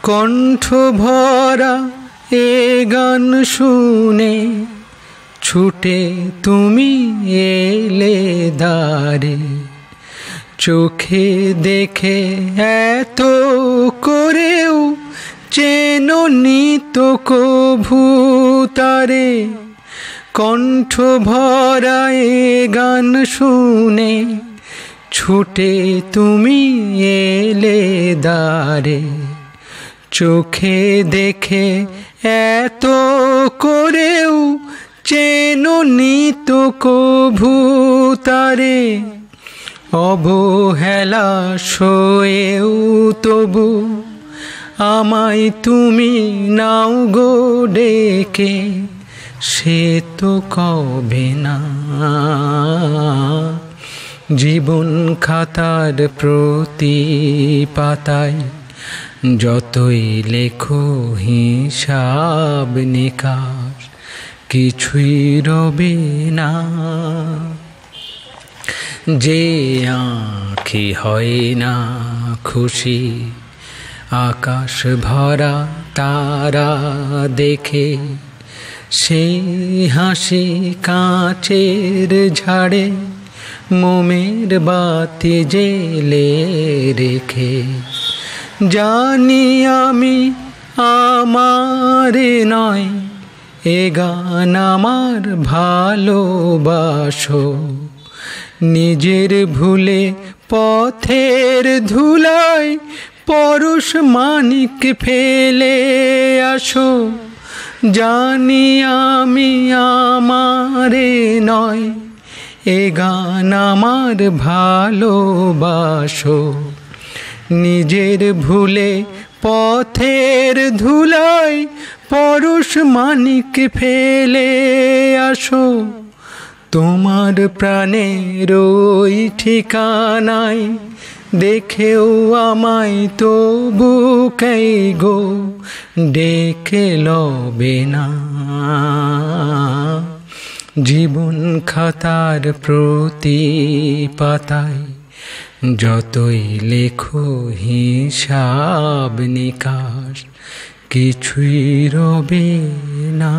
কণ্ঠ ভরা এ গান শুনে ছুটে তুমি এলে দ্বারে, চোখে দেখে এত করেও চেননি তো কভু তারে। কণ্ঠ ভরা এ গান শুনে ছুটে তুমি এলে দ্বারে, চোখে দেখে এত করেও চেননি তো কভু তারে। অবহেলা সয়েও তবু আমায় তুমি নাও গো ডেকে, সে তো কবে না। জীবন খাতার প্রতি পাতায় যতই লেখো হিসাব নিকাশ, কিছুই রবে না। যে আঁখি হয় না খুশি আকাশ ভরা তারা দেখে, সেই হাসি কাঁচের ঝাড়ে মোমের বাতি জেলে রেখে। জানি আমি আমার নয় এ গান আমার ভালোবাসো, নিজের ভুলে পথের ধুলায় পরশ মানিক ফেলে আসো। জানি আমি আমার নয় এ গান আমার ভালোবাসো, নিজের ভুলে পথের ধুলায় পরশ মানিক ফেলে আসো। তোমার প্রাণের ওই ঠিকানায় দেখেও আমায় তবু কে গো ডেকে লবে না। জীবন খাতার প্রতি পাতায় যতই লেখো হিসাব নিকাশ, কিছুই রবে না।